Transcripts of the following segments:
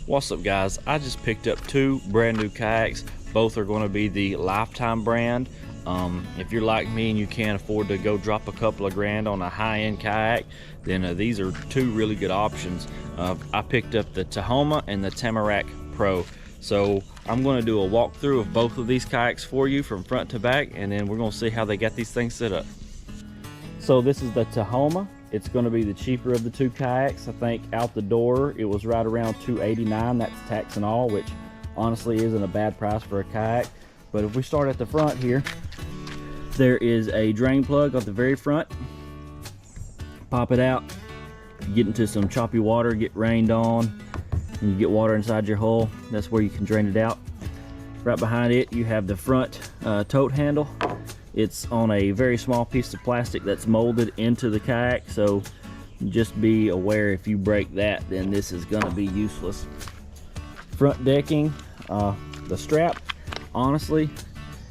What's up guys, I just picked up two brand new kayaks. Both are going to be the Lifetime brand. If you're like me and you can't afford to go drop a couple of grand on a high-end kayak, then these are two really good options. I picked up the Tahoma and the Tamarack Pro. So I'm going to do a walkthrough of both of these kayaks for you from front to back, and then we're going to see how they got these things set up. So this is the Tahoma. It's going to be the cheaper of the two kayaks. I think out the door it was right around $289. That's tax and all, which honestly isn't a bad price for a kayak. But if we start at the front here, there is a drain plug at the very front. Pop it out, get into some choppy water, get rained on, and you get water inside your hull. That's where you can drain it out. Right behind it you have the front tote handle. It's on a very small piece of plastic that's molded into the kayak, so just be aware if you break that, then this is going to be useless. Front decking, the strap honestly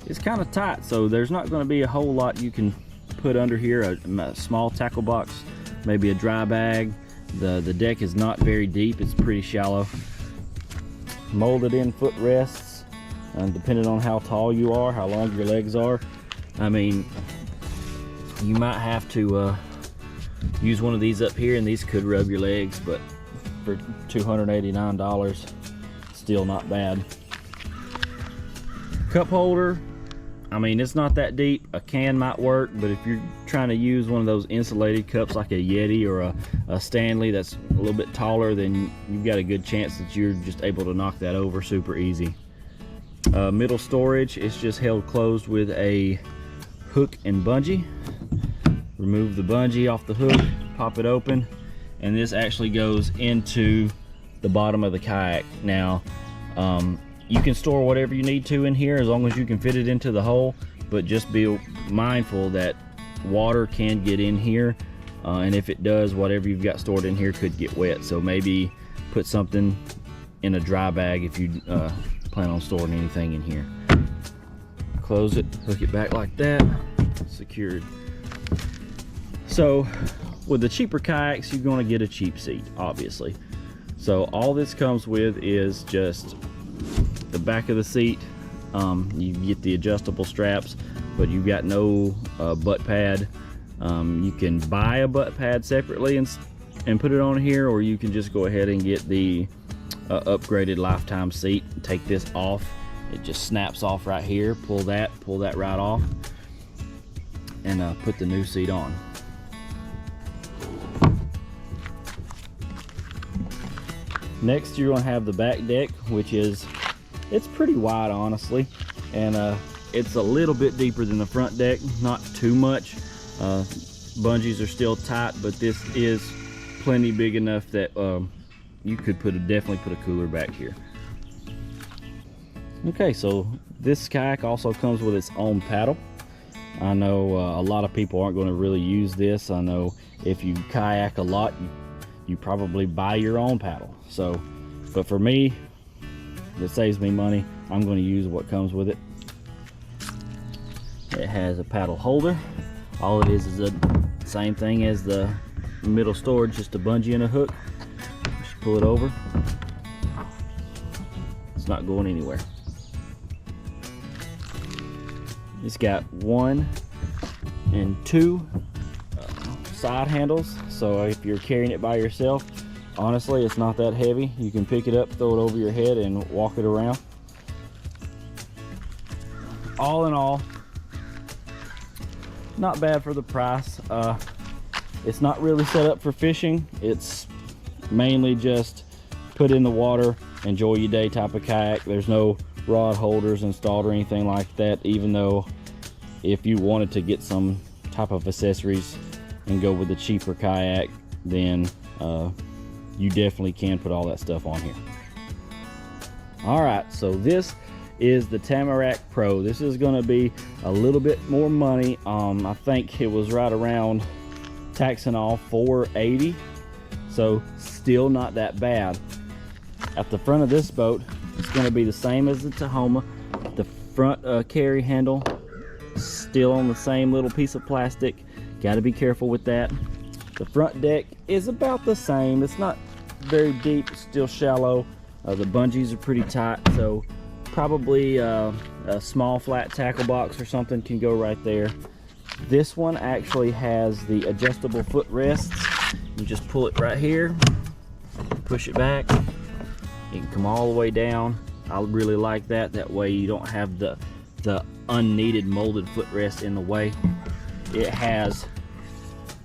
is kind of tight, so there's not going to be a whole lot you can put under here. A small tackle box, maybe a dry bag. The deck is not very deep, it's pretty shallow. Molded in footrests, depending on how tall you are, how long your legs are. I mean, you might have to use one of these up here, and these could rub your legs, but for $289, still not bad. Cup holder, I mean, it's not that deep. A can might work, but if you're trying to use one of those insulated cups like a Yeti or a Stanley that's a little bit taller, then you've got a good chance that you're just able to knock that over super easy. Middle storage is just held closed with a hook and bungee. Remove the bungee off the hook, pop it open, and this actually goes into the bottom of the kayak. Now you can store whatever you need to in here as long as you can fit it into the hole, but just be mindful that water can get in here, and if it does, whatever you've got stored in here could get wet. So maybe put something in a dry bag if you plan on storing anything in here. Close it, hook it back like that, secured. So with the cheaper kayaks, you're going to get a cheap seat, obviously. So all this comes with is just the back of the seat. You get the adjustable straps, but you've got no butt pad. You can buy a butt pad separately and put it on here, or you can just go ahead and get the upgraded Lifetime seat and take this off. It just snaps off right here. Pull that right off, and put the new seat on. Next, you're going to have the back deck, which it's pretty wide honestly, and it's a little bit deeper than the front deck, not too much. Bungees are still tight, but this is plenty big enough that you could definitely put a cooler back here. Okay, so this kayak also comes with its own paddle. I know a lot of people aren't going to really use this. I know if you kayak a lot, you probably buy your own paddle. So, but for me, it saves me money. I'm going to use what comes with it. It has a paddle holder. All it is the same thing as the middle storage, just a bungee and a hook. Just pull it over. It's not going anywhere. It's got 1 and 2 side handles, so if you're carrying it by yourself, honestly, it's not that heavy. You can pick it up, throw it over your head, and walk it around. All in all, not bad for the price. It's not really set up for fishing. It's mainly just put in the water, enjoy your day type of kayak. There's no rod holders installed or anything like that, even though if you wanted to get some type of accessories and go with the cheaper kayak, then you definitely can put all that stuff on here. All right, so this is the Tamarack Pro. This is going to be a little bit more money. I think it was right around tax and all $480, so still not that bad. At the front of this boat, it's going to be the same as the Tahoma. The front carry handle still on the same little piece of plastic. Got to be careful with that. The front deck is about the same. It's not very deep, it's still shallow. The bungees are pretty tight, so probably a small flat tackle box or something can go right there. This one actually has the adjustable foot rests. You just pull it right here, push it back. It can come all the way down. I really like that. That way you don't have the unneeded molded footrest in the way. It has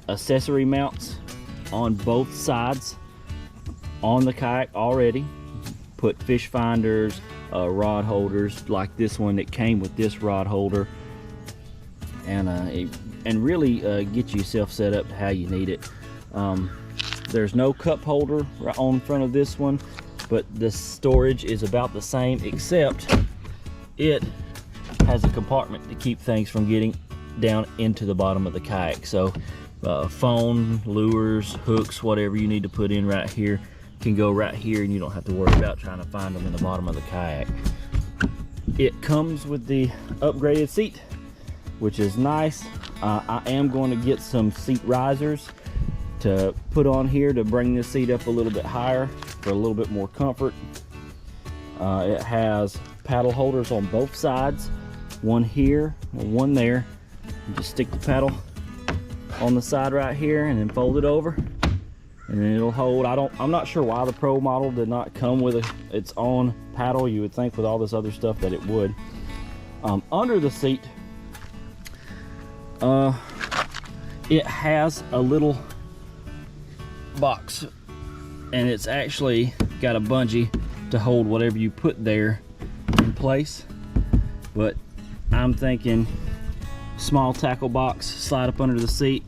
accessory mounts on both sides on the kayak already. Put fish finders, rod holders like this one that came with this rod holder, and really get yourself set up to how you need it. There's no cup holder right on front of this one, but the storage is about the same, except it has a compartment to keep things from getting down into the bottom of the kayak. So phone, lures, hooks, whatever you need to put in right here can go right here, and you don't have to worry about trying to find them in the bottom of the kayak. It comes with the upgraded seat, which is nice. I am going to get some seat risers to put on here to bring this seat up a little bit higher for a little bit more comfort. It has paddle holders on both sides, one here and one there. You just stick the paddle on the side right here and then fold it over, and then it'll hold. I'm not sure why the Pro model did not come with its own paddle. You would think with all this other stuff that it would. Under the seat, it has a little box, and it's actually got a bungee to hold whatever you put there in place. But I'm thinking small tackle box, slide up under the seat,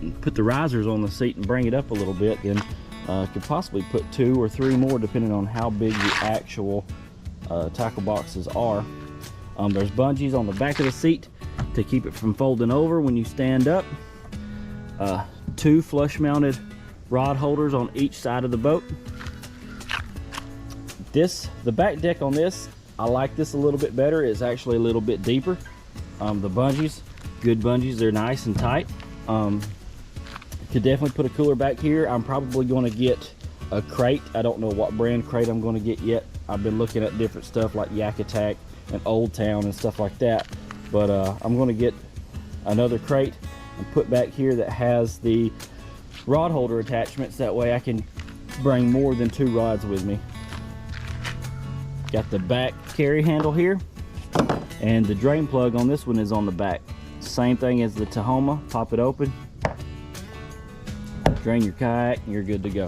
and put the risers on the seat and bring it up a little bit. Then could possibly put 2 or 3 more depending on how big the actual tackle boxes are. There's bungees on the back of the seat to keep it from folding over when you stand up. 2 flush mounted rod holders on each side of the boat. The back deck on this, I like this a little bit better. It's actually a little bit deeper. The bungees, good bungees, they're nice and tight. Could definitely put a cooler back here. I'm probably going to get a crate. I don't know what brand crate I'm going to get yet. I've been looking at different stuff like Yak Attack and Old Town and stuff like that. But I'm going to get another crate and put back here that has the rod holder attachments. That way I can bring more than 2 rods with me. Got the back carry handle here, and the drain plug on this one is on the back. Same thing as the Tahoma. Pop it open, drain your kayak, and you're good to go.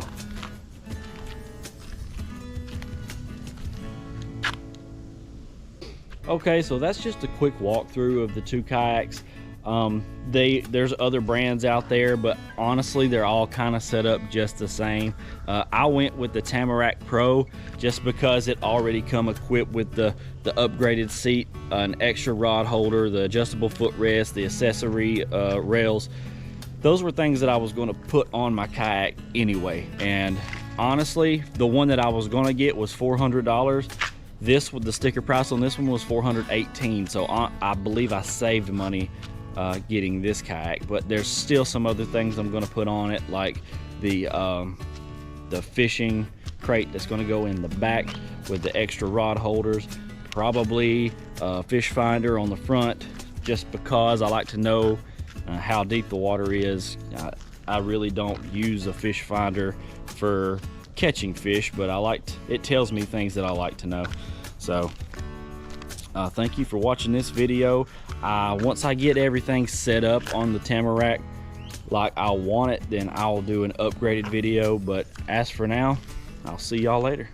Okay, so that's just a quick walkthrough of the 2 kayaks. There's other brands out there, but honestly they're all kind of set up just the same. I went with the Tamarack Pro just because it already come equipped with the upgraded seat, an extra rod holder, the adjustable footrest, the accessory rails. Those were things that I was going to put on my kayak anyway, and honestly the one that I was going to get was $400. This, with the sticker price on this one, was $418, so I believe I saved money getting this kayak. But there's still some other things I'm going to put on it, like the fishing crate that's going to go in the back with the extra rod holders, probably a fish finder on the front, just because I like to know how deep the water is. I really don't use a fish finder for catching fish, but it tells me things that I like to know. So thank you for watching this video. Once I get everything set up on the Tamarack like I want it, then I'll do an upgraded video. But as for now, I'll see y'all later.